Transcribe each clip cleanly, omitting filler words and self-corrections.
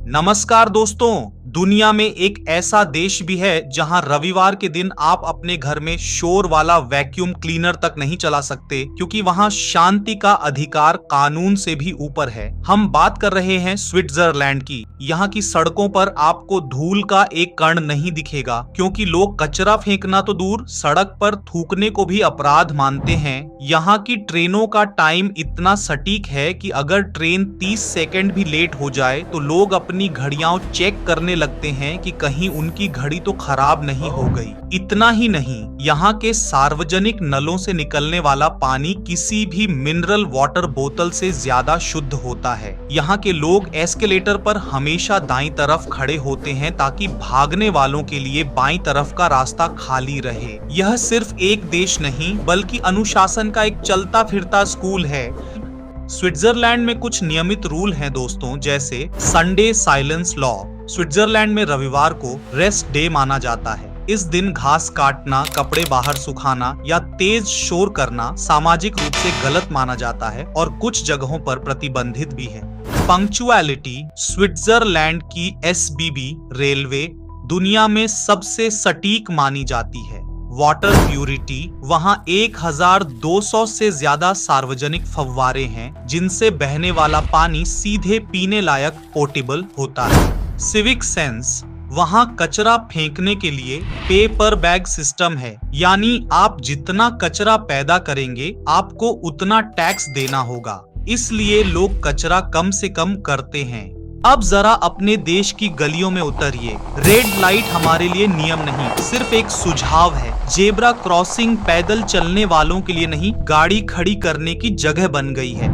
नमस्कार दोस्तों, दुनिया में एक ऐसा देश भी है जहां रविवार के दिन आप अपने घर में शोर वाला वैक्यूम क्लीनर तक नहीं चला सकते क्योंकि वहां शांति का अधिकार कानून से भी ऊपर है। हम बात कर रहे हैं स्विट्जरलैंड की। यहाँ की सड़कों पर आपको धूल का एक कण नहीं दिखेगा क्योंकि लोग कचरा फेंकना तो दूर, सड़क पर थूकने को भी अपराध मानते हैं। यहाँ की ट्रेनों का टाइम इतना सटीक है कि अगर ट्रेन 30 सेकंड भी लेट हो जाए तो लोग अपनी घड़ियां चेक करने लगते हैं कि कहीं उनकी घड़ी तो खराब नहीं हो गई। इतना ही नहीं, यहाँ के सार्वजनिक नलों से निकलने वाला पानी किसी भी मिनरल वाटर बोतल से ज्यादा शुद्ध होता है। यहाँ के लोग एस्केलेटर पर हमेशा दाईं तरफ खड़े होते हैं ताकि भागने वालों के लिए बाईं तरफ का रास्ता खाली रहे। यह सिर्फ एक देश नहीं बल्कि अनुशासन का एक चलता फिरता स्कूल है। स्विट्जरलैंड में कुछ नियमित रूल हैं दोस्तों, जैसे संडे साइलेंस लॉ। स्विट्जरलैंड में रविवार को रेस्ट डे माना जाता है। इस दिन घास काटना, कपड़े बाहर सुखाना या तेज शोर करना सामाजिक रूप से गलत माना जाता है और कुछ जगहों पर प्रतिबंधित भी है। पंक्चुअलिटी, स्विट्जरलैंड की एसबीबी रेलवे दुनिया में सबसे सटीक मानी जाती है। वाटर प्यूरिटी, वहां 1200 से ज्यादा सार्वजनिक फव्वारे हैं जिनसे बहने वाला पानी सीधे पीने लायक पोर्टेबल होता है। सिविक सेंस, वहां कचरा फेंकने के लिए पे पर बैग सिस्टम है, यानी आप जितना कचरा पैदा करेंगे आपको उतना टैक्स देना होगा। इसलिए लोग कचरा कम से कम करते हैं। अब जरा अपने देश की गलियों में उतरिए। रेड लाइट हमारे लिए नियम नहीं, सिर्फ एक सुझाव है। जेब्रा क्रॉसिंग पैदल चलने वालों के लिए नहीं, गाड़ी खड़ी करने की जगह बन गई है।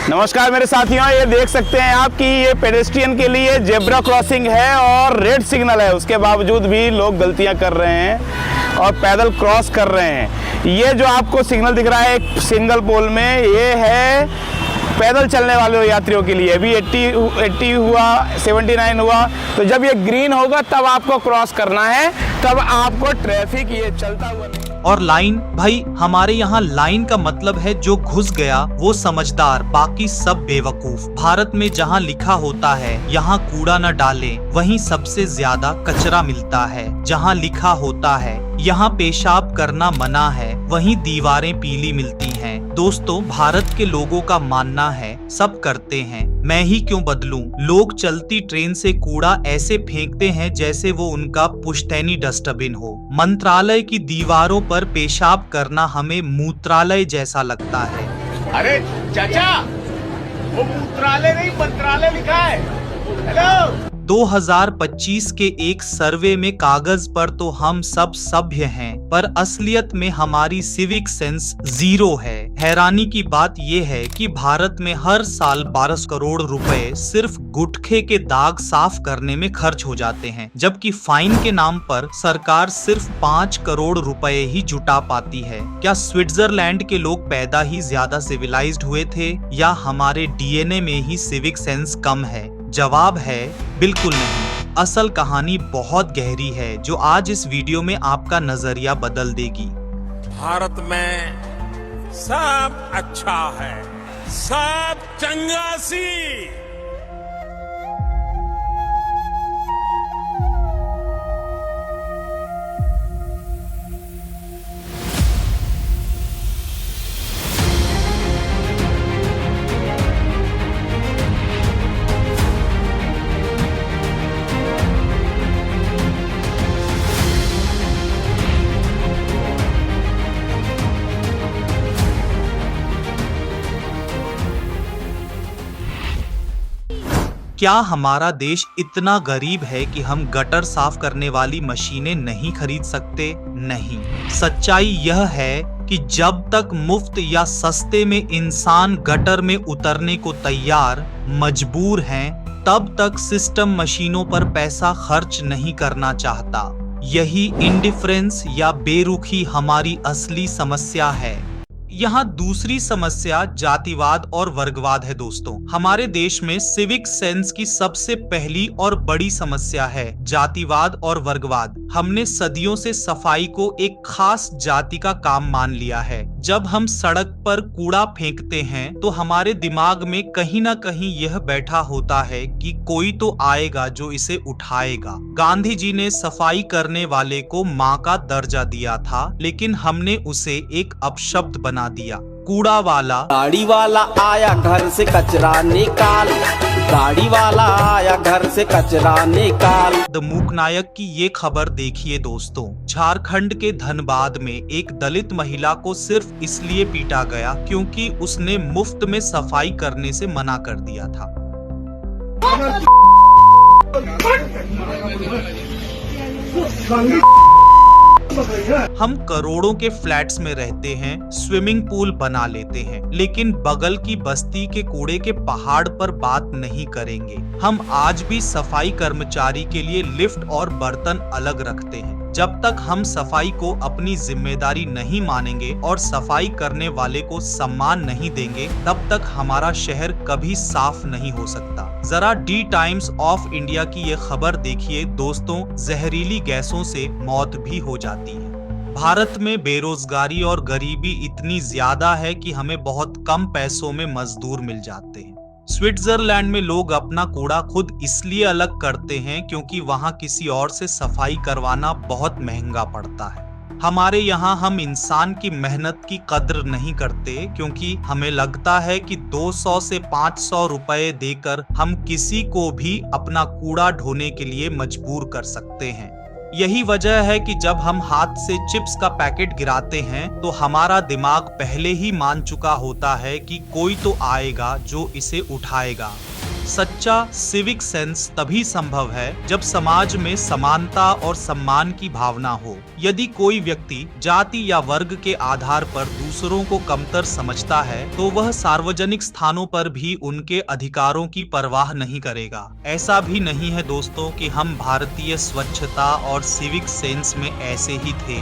नमस्कार मेरे साथियों, ये देख सकते हैं आप कि ये पेडेस्ट्रियन के लिए जेब्रा क्रॉसिंग है और रेड सिग्नल है। उसके बावजूद भी लोग गलतियां कर रहे हैं और पैदल क्रॉस कर रहे हैं। ये जो आपको सिग्नल दिख रहा है एक सिंगल पोल में, ये है पैदल चलने वाले यात्रियों के लिए। अभी 80 हुआ, 79 हुआ, तो जब ये ग्रीन होगा तब आपको क्रॉस करना है, तब आपको ट्रैफिक ये चलता हुआ। और लाइन, भाई हमारे यहाँ लाइन का मतलब है जो घुस गया वो समझदार, बाकी सब बेवकूफ। भारत में जहाँ लिखा होता है यहाँ कूड़ा न डालें, वहीं सबसे ज्यादा कचरा मिलता है। जहाँ लिखा होता है यहाँ पेशाब करना मना है, वहीं दीवारें पीली मिलती हैं। दोस्तों, भारत के लोगों का मानना है सब करते हैं, मैं ही क्यों बदलूं। लोग चलती ट्रेन से कूड़ा ऐसे फेंकते हैं जैसे वो उनका पुश्तैनी डस्टबिन हो। मंत्रालय की दीवारों पर पेशाब करना हमें मूत्रालय जैसा लगता है। अरे चाचा, वो मूत्रालय नहीं मंत्रालय लिखा है। हेलो। 2025 के एक सर्वे में कागज पर तो हम सब सभ्य हैं, पर असलियत में हमारी सिविक सेंस जीरो है। हैरानी की बात यह है कि भारत में हर साल 12 करोड़ रुपए सिर्फ गुटखे के दाग साफ करने में खर्च हो जाते हैं, जबकि फाइन के नाम पर सरकार सिर्फ 5 करोड़ रुपए ही जुटा पाती है। क्या स्विट्जरलैंड के लोग पैदा ही ज्यादा सिविलाइज्ड हुए थे या हमारे डीएनए में ही सिविक सेंस कम है? जवाब है बिल्कुल नहीं। असल कहानी बहुत गहरी है जो आज इस वीडियो में आपका नजरिया बदल देगी। भारत में सब अच्छा है, सब चंगासी। क्या हमारा देश इतना गरीब है कि हम गटर साफ करने वाली मशीनें नहीं खरीद सकते? नहीं। सच्चाई यह है कि जब तक मुफ्त या सस्ते में इंसान गटर में उतरने को तैयार मजबूर हैं, तब तक सिस्टम मशीनों पर पैसा खर्च नहीं करना चाहता। यही इंडिफरेंस या बेरुखी हमारी असली समस्या है। यहाँ दूसरी समस्या जातिवाद और वर्गवाद है दोस्तों। हमारे देश में सिविक सेंस की सबसे पहली और बड़ी समस्या है जातिवाद और वर्गवाद। हमने सदियों से सफाई को एक खास जाति का काम मान लिया है, जब हम सड़क पर कूड़ा फेंकते हैं तो हमारे दिमाग में कहीं ना कहीं यह बैठा होता है कि कोई तो आएगा जो इसे उठाएगा। गांधी जी ने सफाई करने वाले को माँ का दर्जा दिया था, लेकिन हमने उसे एक अपशब्द बना दिया, कूड़ा वाला। गाड़ी वाला आया घर से कचरा निकाल, गाड़ी वाला आया घर से कचरा निकाल। द मूक नायक की ये खबर देखिए दोस्तों, झारखंड के धनबाद में एक दलित महिला को सिर्फ इसलिए पीटा गया क्योंकि उसने मुफ्त में सफाई करने से मना कर दिया था। हम करोड़ों के फ्लैट्स में रहते हैं, स्विमिंग पूल बना लेते हैं, लेकिन बगल की बस्ती के कूड़े के पहाड़ पर बात नहीं करेंगे। हम आज भी सफाई कर्मचारी के लिए लिफ्ट और बर्तन अलग रखते हैं। जब तक हम सफाई को अपनी जिम्मेदारी नहीं मानेंगे और सफाई करने वाले को सम्मान नहीं देंगे, तब तक हमारा शहर कभी साफ नहीं हो सकता। जरा डी टाइम्स ऑफ इंडिया की ये खबर देखिए दोस्तों, जहरीली गैसों से मौत भी हो जाती है। भारत में बेरोजगारी और गरीबी इतनी ज्यादा है कि हमें बहुत कम पैसों में मजदूर मिल जाते हैं। स्विट्जरलैंड में लोग अपना कूड़ा खुद इसलिए अलग करते हैं क्योंकि वहां किसी और से सफाई करवाना बहुत महंगा पड़ता है। हमारे यहाँ हम इंसान की मेहनत की कद्र नहीं करते क्योंकि हमें लगता है कि 200 से 500 रुपए देकर हम किसी को भी अपना कूड़ा ढोने के लिए मजबूर कर सकते हैं। यही वजह है कि जब हम हाथ से चिप्स का पैकेट गिराते हैं तो हमारा दिमाग पहले ही मान चुका होता है कि कोई तो आएगा जो इसे उठाएगा। सच्चा सिविक सेंस तभी संभव है जब समाज में समानता और सम्मान की भावना हो। यदि कोई व्यक्ति जाति या वर्ग के आधार पर दूसरों को कमतर समझता है तो वह सार्वजनिक स्थानों पर भी उनके अधिकारों की परवाह नहीं करेगा। ऐसा भी नहीं है दोस्तों कि हम भारतीय स्वच्छता और सिविक सेंस में ऐसे ही थे।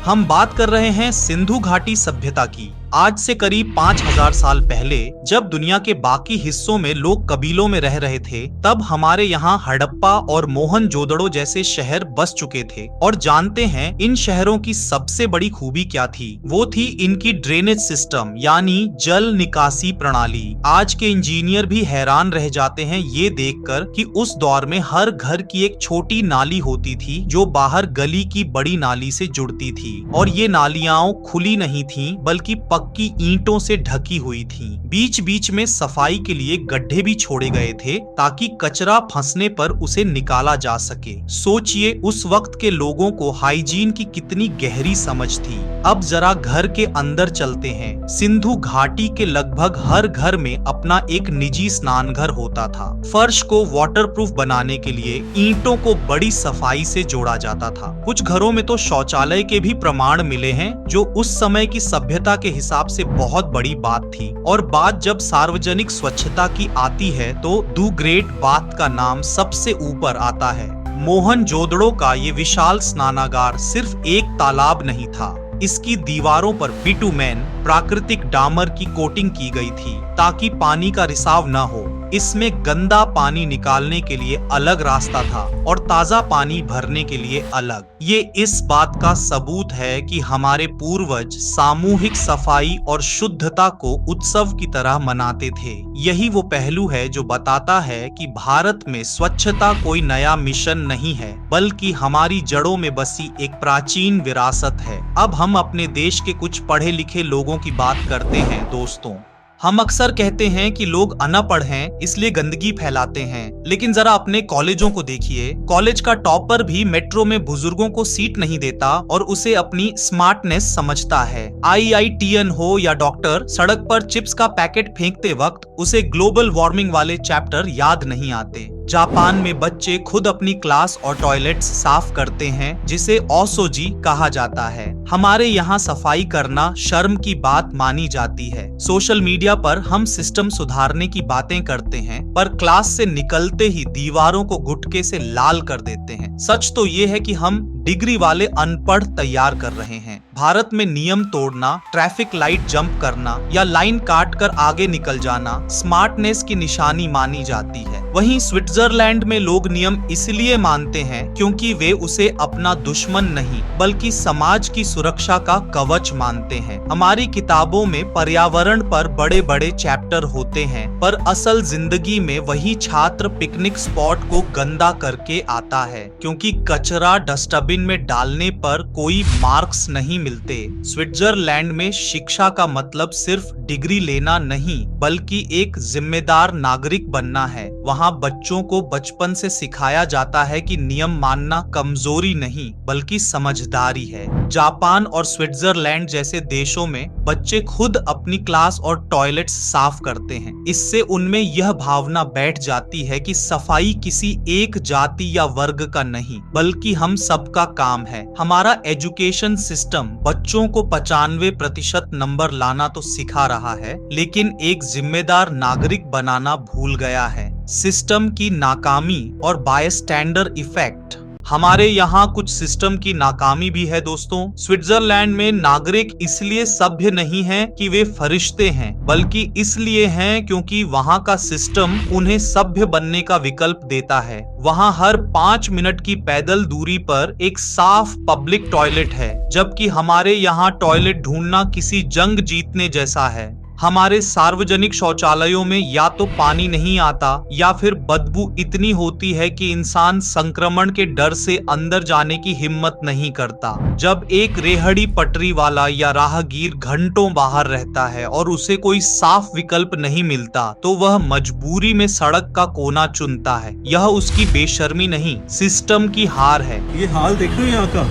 हम बात कर रहे हैं सिंधु घाटी सभ्यता की। आज से करीब 5000 साल पहले जब दुनिया के बाकी हिस्सों में लोग कबीलों में रह रहे थे, तब हमारे यहाँ हड़प्पा और मोहनजोदड़ो जैसे शहर बस चुके थे। और जानते हैं इन शहरों की सबसे बड़ी खूबी क्या थी? वो थी इनकी ड्रेनेज सिस्टम यानी जल निकासी प्रणाली। आज के इंजीनियर भी हैरान रह जाते हैं ये देखकर कि उस दौर में हर घर की एक छोटी नाली होती थी जो बाहर गली की बड़ी नाली से जुड़ती थी, और ये नालियां खुली नहीं थी बल्कि की ईंटों से ढकी हुई थी। बीच बीच में सफाई के लिए गड्ढे भी छोड़े गए थे ताकि कचरा फंसने पर उसे निकाला जा सके। सोचिए उस वक्त के लोगों को हाइजीन की कितनी गहरी समझ थी। अब जरा घर के अंदर चलते हैं। सिंधु घाटी के लगभग हर घर में अपना एक निजी स्नान घर होता था। फर्श को वाटरप्रूफ बनाने के लिए ईंटों को बड़ी सफाई से जोड़ा जाता था। कुछ घरों में तो शौचालय के भी प्रमाण मिले हैं जो उस समय की सभ्यता के हिसाब से बहुत बड़ी बात थी। और बात जब सार्वजनिक स्वच्छता की आती है तो द ग्रेट बाथ का नाम सबसे ऊपर आता है। मोहनजोदड़ो का ये विशाल स्नानागार सिर्फ एक तालाब नहीं था, इसकी दीवारों पर बिटुमेन प्राकृतिक डामर की कोटिंग की गई थी ताकि पानी का रिसाव न हो। इसमें गंदा पानी निकालने के लिए अलग रास्ता था और ताजा पानी भरने के लिए अलग। ये इस बात का सबूत है कि हमारे पूर्वज सामूहिक सफाई और शुद्धता को उत्सव की तरह मनाते थे। यही वो पहलू है जो बताता है कि भारत में स्वच्छता कोई नया मिशन नहीं है, बल्कि हमारी जड़ों में बसी एक प्राचीन विरासत है। अब हम अपने देश के कुछ पढ़े लिखे लोगों की बात करते हैं दोस्तों। हम अक्सर कहते हैं कि लोग अनपढ़ हैं इसलिए गंदगी फैलाते हैं, लेकिन जरा अपने कॉलेजों को देखिए। कॉलेज का टॉपर भी मेट्रो में बुजुर्गों को सीट नहीं देता और उसे अपनी स्मार्टनेस समझता है। IITian हो या डॉक्टर, सड़क पर चिप्स का पैकेट फेंकते वक्त उसे ग्लोबल वार्मिंग वाले चैप्टर याद नहीं आते। जापान में बच्चे खुद अपनी क्लास और टॉयलेट्स साफ करते हैं, जिसे ओसोजी कहा जाता है। हमारे यहाँ सफाई करना शर्म की बात मानी जाती है। सोशल मीडिया पर हम सिस्टम सुधारने की बातें करते हैं, पर क्लास से निकलते ही दीवारों को गुटके से लाल कर देते हैं। सच तो ये है कि हम डिग्री वाले अनपढ़ तैयार कर रहे हैं। भारत में नियम तोड़ना, ट्रैफिक लाइट जंप करना या लाइन काट कर आगे निकल जाना स्मार्टनेस की निशानी मानी जाती है। वहीं स्विट्जरलैंड में लोग नियम इसलिए मानते हैं क्योंकि वे उसे अपना दुश्मन नहीं बल्कि समाज की सुरक्षा का कवच मानते हैं। हमारी किताबों में पर्यावरण पर बड़े बड़े चैप्टर होते हैं, पर असल जिंदगी में वही छात्र पिकनिक स्पॉट को गंदा करके आता है, क्योंकि कचरा डस्टबिन में डालने पर कोई मार्क्स नहीं मिलते। स्विट्जरलैंड में शिक्षा का मतलब सिर्फ डिग्री लेना नहीं बल्कि एक जिम्मेदार नागरिक बनना है। वहाँ बच्चों को बचपन से सिखाया जाता है कि नियम मानना कमजोरी नहीं बल्कि समझदारी है। जापान और स्विट्जरलैंड जैसे देशों में बच्चे खुद अपनी क्लास और टॉयलेट्स साफ करते हैं। इससे उनमें यह भावना बैठ जाती है कि सफाई किसी एक जाति या वर्ग का नहीं बल्कि हम सबका काम है। हमारा एजुकेशन सिस्टम बच्चों को 95% नंबर लाना तो सिखा रहा है, लेकिन एक जिम्मेदार नागरिक बनाना भूल गया है। सिस्टम की नाकामी और बायस्टैंडर इफेक्ट। हमारे यहाँ कुछ सिस्टम की नाकामी भी है दोस्तों। स्विट्जरलैंड में नागरिक इसलिए सभ्य नहीं है कि वे फरिश्ते हैं, बल्कि इसलिए हैं क्योंकि वहाँ का सिस्टम उन्हें सभ्य बनने का विकल्प देता है। वहाँ हर 5 मिनट की पैदल दूरी पर एक साफ पब्लिक टॉयलेट है, जबकि हमारे यहाँ टॉयलेट ढूंढना किसी जंग जीतने जैसा है। हमारे सार्वजनिक शौचालयों में या तो पानी नहीं आता या फिर बदबू इतनी होती है कि इंसान संक्रमण के डर से अंदर जाने की हिम्मत नहीं करता। जब एक रेहड़ी पटरी वाला या राहगीर घंटों बाहर रहता है और उसे कोई साफ विकल्प नहीं मिलता, तो वह मजबूरी में सड़क का कोना चुनता है। यह उसकी बेशर्मी नहीं, सिस्टम की हार है। ये हाल देख रहे हो यहाँ का,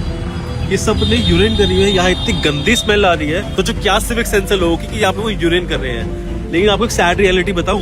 ये सब ने यूरिन करी है, यहाँ इतनी गंदी स्मेल आ रही है, तो जो क्या सिविक सेंस है लोगों की कि यहाँ पे वो यूरिन कर रहे हैं। लेकिन आपको एक सैड रियलिटी बताऊं,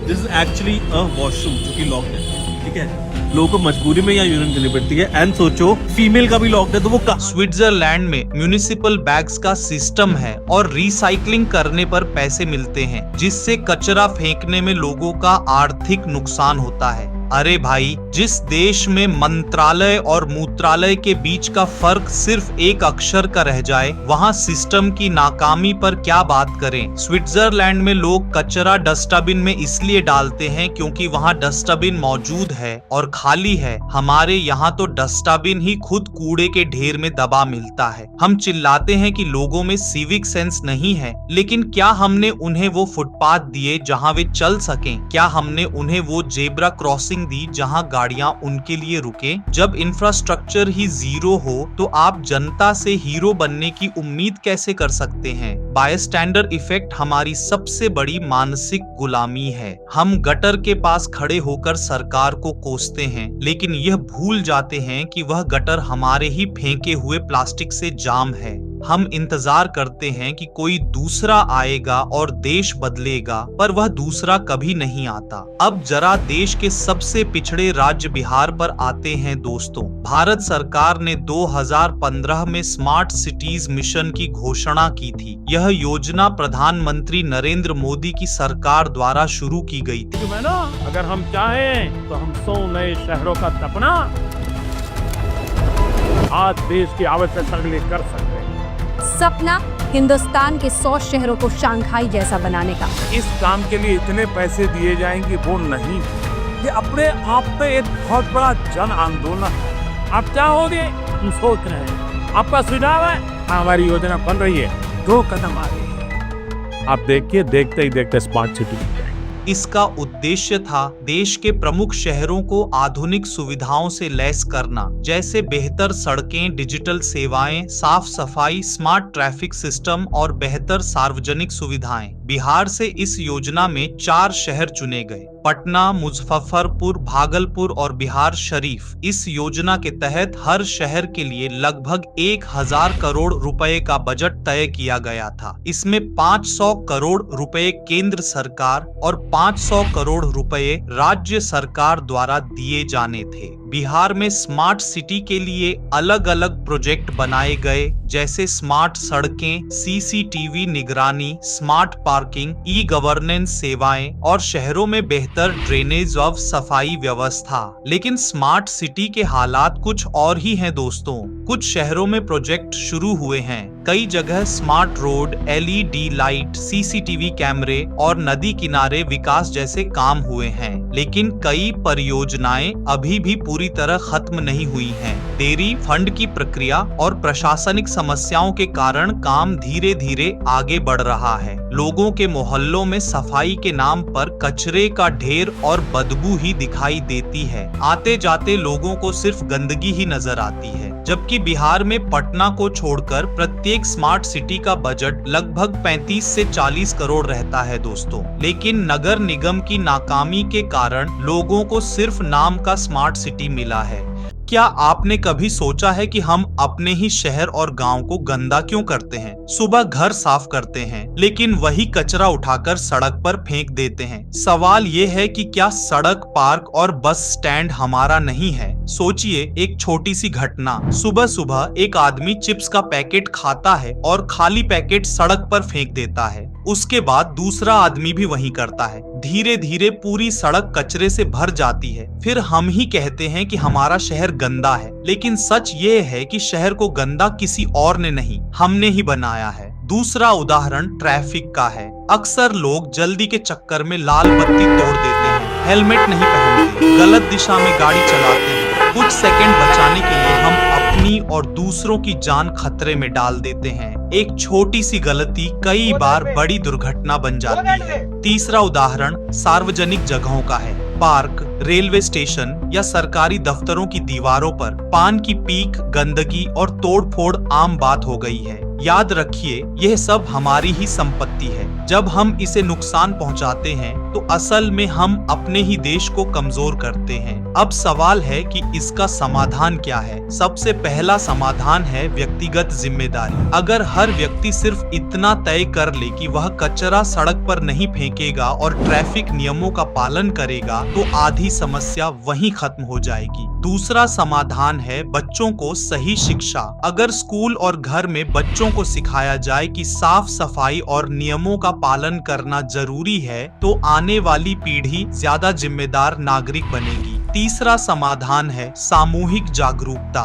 this is actually a washroom जो कि लॉक्ड है, ठीक है। लोगों को मजबूरी में यहाँ यूरिन करनी पड़ती है। एंड सोचो फीमेल का भी लॉक्ड है, तो वो स्विट्जरलैंड में म्युनिसिपल बैग्स का सिस्टम है और रिसाइकलिंग करने पर पैसे मिलते हैं, जिससे कचरा फेंकने में लोगों का आर्थिक नुकसान होता है। अरे भाई, जिस देश में मंत्रालय और मूत्रालय के बीच का फर्क सिर्फ एक अक्षर का रह जाए, वहाँ सिस्टम की नाकामी पर क्या बात करें। स्विट्जरलैंड में लोग कचरा डस्टबिन में इसलिए डालते हैं क्योंकि वहाँ डस्टबिन मौजूद है और खाली है। हमारे यहाँ तो डस्टबिन ही खुद कूड़े के ढेर में दबा मिलता है। हम चिल्लाते हैं कि लोगों में सिविक सेंस नहीं है, लेकिन क्या हमने उन्हें वो फुटपाथ दिए जहाँ वे चल सकें? क्या हमने उन्हें वो जेब्रा क्रॉसिंग दी जहां गाड़ियां उनके लिए रुके? जब इंफ्रास्ट्रक्चर ही जीरो हो तो आप जनता से हीरो बनने की उम्मीद कैसे कर सकते हैं? बायस्टैंडर इफेक्ट हमारी सबसे बड़ी मानसिक गुलामी है। हम गटर के पास खड़े होकर सरकार को कोसते हैं, लेकिन यह भूल जाते हैं कि वह गटर हमारे ही फेंके हुए प्लास्टिक से जाम है। हम इंतजार करते हैं कि कोई दूसरा आएगा और देश बदलेगा, पर वह दूसरा कभी नहीं आता। अब जरा देश के सबसे पिछड़े राज्य बिहार पर आते हैं दोस्तों। भारत सरकार ने 2015 में स्मार्ट सिटीज मिशन की घोषणा की थी। यह योजना प्रधानमंत्री नरेंद्र मोदी की सरकार द्वारा शुरू की गई थी। अगर हम चाहें तो हम 100 नए शहरों का सपना आज देश की आवश्यकता के लिए कर सकते हैं। सपना हिंदुस्तान के 100 शहरों को शंघाई जैसा बनाने का। इस काम के लिए इतने पैसे दिए जाएंगे वो नहीं, ये अपने आप में एक बहुत बड़ा जन आंदोलन है। आप चाहोगे, हम सोच रहे हैं, आपका सुझाव है, हमारी योजना बन रही है, 2 कदम आगे है। आप देखिए, देखते ही देखते स्मार्ट सिटी। इसका उद्देश्य था देश के प्रमुख शहरों को आधुनिक सुविधाओं से लैस करना, जैसे बेहतर सड़कें, डिजिटल सेवाएं, साफ सफाई, स्मार्ट ट्रैफिक सिस्टम और बेहतर सार्वजनिक सुविधाएं। बिहार से इस योजना में 4 शहर चुने गए: पटना, मुजफ्फरपुर, भागलपुर और बिहार शरीफ। इस योजना के तहत हर शहर के लिए लगभग 1000 करोड़ रुपए का बजट तय किया गया था। इसमें 500 करोड़ रुपए केंद्र सरकार और 500 करोड़ रुपए राज्य सरकार द्वारा दिए जाने थे। बिहार में स्मार्ट सिटी के लिए अलग अलग प्रोजेक्ट बनाए गए, जैसे स्मार्ट सड़कें, सीसीटीवी निगरानी, स्मार्ट पार्किंग, ई गवर्नेंस सेवाएं और शहरों में बेहतर ड्रेनेज और सफाई व्यवस्था। लेकिन स्मार्ट सिटी के हालात कुछ और ही हैं दोस्तों। कुछ शहरों में प्रोजेक्ट शुरू हुए हैं, कई जगह smart road, LED light, CCTV कैमरे और नदी किनारे विकास जैसे काम हुए हैं। लेकिन कई परियोजनाएं अभी भी पूरी तरह खत्म नहीं हुई हैं। देरी, फंड की प्रक्रिया और प्रशासनिक समस्याओं के कारण काम धीरे धीरे आगे बढ़ रहा है। लोगों के मोहल्लों में सफाई के नाम पर कचरे का ढेर और बदबू ही दिखाई देती है। आते जाते लोगों को सिर्फ गंदगी ही नजर आती है। जबकि बिहार में पटना को छोड़कर प्रत्येक स्मार्ट सिटी का बजट लगभग 35 से 40 करोड़ रहता है दोस्तों। लेकिन नगर निगम की नाकामी के कारण लोगों को सिर्फ नाम का स्मार्ट सिटी मिला है। क्या आपने कभी सोचा है कि हम अपने ही शहर और गांव को गंदा क्यों करते हैं? सुबह घर साफ करते हैं, लेकिन वही कचरा उठाकर सड़क पर फेंक देते हैं। सवाल ये है कि क्या सड़क, पार्क और बस स्टैंड हमारा नहीं है? सोचिए एक छोटी सी घटना। सुबह सुबह एक आदमी चिप्स का पैकेट खाता है और खाली पैकेट सड़क पर फेंक देता है। उसके बाद दूसरा आदमी भी वही करता है। धीरे धीरे पूरी सड़क कचरे से भर जाती है। फिर हम ही कहते हैं कि हमारा शहर गंदा है, लेकिन सच ये है कि शहर को गंदा किसी और ने नहीं, हमने ही बनाया है। दूसरा उदाहरण ट्रैफिक का है। अक्सर लोग जल्दी के चक्कर में लाल बत्ती तोड़ देते हैं, हेलमेट नहीं पहनते, गलत दिशा में गाड़ी चलाते हैं। कुछ सेकंड बचाने के लिए हम अपनी और दूसरों की जान खतरे में डाल देते हैं। एक छोटी सी गलती कई बार बड़ी दुर्घटना बन जाती है। तीसरा उदाहरण सार्वजनिक जगहों का है। पार्क, रेलवे स्टेशन या सरकारी दफ्तरों की दीवारों पर पान की पीक, गंदगी और तोड़फोड़ आम बात हो गई है। याद रखिए, यह सब हमारी ही संपत्ति है। जब हम इसे नुकसान पहुंचाते हैं तो असल में हम अपने ही देश को कमजोर करते हैं। अब सवाल है कि इसका समाधान क्या है? सबसे पहला समाधान है व्यक्तिगत जिम्मेदारी। अगर हर व्यक्ति सिर्फ इतना तय कर ले कि वह कचरा सड़क पर नहीं फेंकेगा और ट्रैफिक नियमों का पालन करेगा, तो आधी समस्या वहीं खत्म हो जाएगी। दूसरा समाधान है बच्चों को सही शिक्षा। अगर स्कूल और घर में बच्चों को सिखाया जाए कि साफ सफाई और नियमों का पालन करना जरूरी है, तो आने वाली पीढ़ी ज्यादा जिम्मेदार नागरिक बनेगी। तीसरा समाधान है सामूहिक जागरूकता।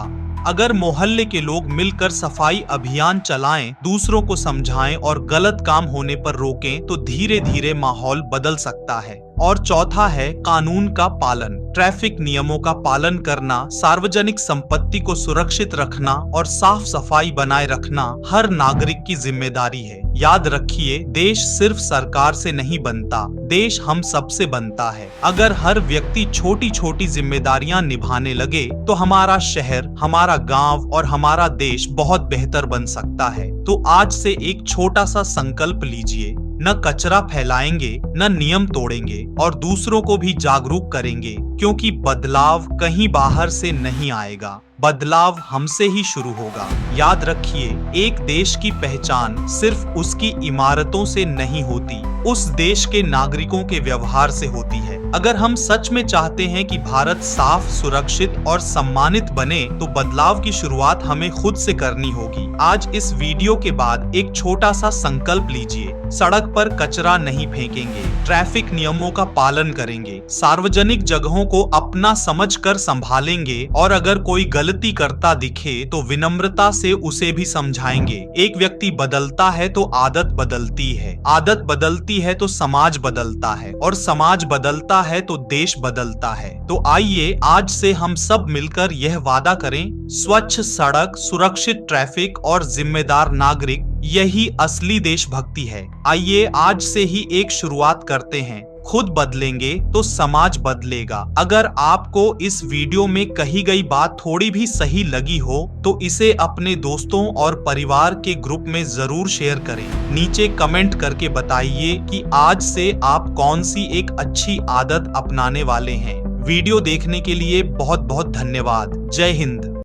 अगर मोहल्ले के लोग मिलकर सफाई अभियान चलाएं, दूसरों को समझाएं और गलत काम होने पर रोकें, तो धीरे धीरे माहौल बदल सकता है। और चौथा है कानून का पालन। ट्रैफिक नियमों का पालन करना, सार्वजनिक संपत्ति को सुरक्षित रखना और साफ सफाई बनाए रखना हर नागरिक की जिम्मेदारी है। याद रखिए, देश सिर्फ सरकार से नहीं बनता, देश हम सबसे बनता है। अगर हर व्यक्ति छोटी छोटी जिम्मेदारियां निभाने लगे, तो हमारा शहर, हमारा गांव और हमारा देश बहुत बेहतर बन सकता है। तो आज से एक छोटा सा संकल्प लीजिए, न कचरा फैलाएंगे, न नियम तोड़ेंगे और दूसरों को भी जागरूक करेंगे, क्योंकि बदलाव कहीं बाहर से नहीं आएगा, बदलाव हमसे ही शुरू होगा। याद रखिए, एक देश की पहचान सिर्फ उसकी इमारतों से नहीं होती, उस देश के नागरिकों के व्यवहार से होती है। अगर हम सच में चाहते हैं कि भारत साफ, सुरक्षित और सम्मानित बने, तो बदलाव की शुरुआत हमें खुद से करनी होगी। आज इस वीडियो के बाद एक छोटा सा संकल्प लीजिए। सड़क पर कचरा नहीं फेंकेंगे, ट्रैफिक नियमों का पालन करेंगे, सार्वजनिक जगहों को अपना समझकर संभालेंगे और अगर कोई गलती करता दिखे तो विनम्रता से उसे भी समझाएंगे। एक व्यक्ति बदलता है तो आदत बदलती है, आदत बदलती है तो समाज बदलता है और समाज बदलता है तो देश बदलता है। तो आइए आज से हम सब मिलकर यह वादा करें, स्वच्छ सड़क, सुरक्षित ट्रैफिक और जिम्मेदार नागरिक, यही असली देशभक्ति है। आइए आज से ही एक शुरुआत करते हैं। खुद बदलेंगे तो समाज बदलेगा। अगर आपको इस वीडियो में कही गई बात थोड़ी भी सही लगी हो, तो इसे अपने दोस्तों और परिवार के ग्रुप में जरूर शेयर करें। नीचे कमेंट करके बताइए कि आज से आप कौन सी एक अच्छी आदत अपनाने वाले हैं। वीडियो देखने के लिए बहुत बहुत धन्यवाद। जय हिंद।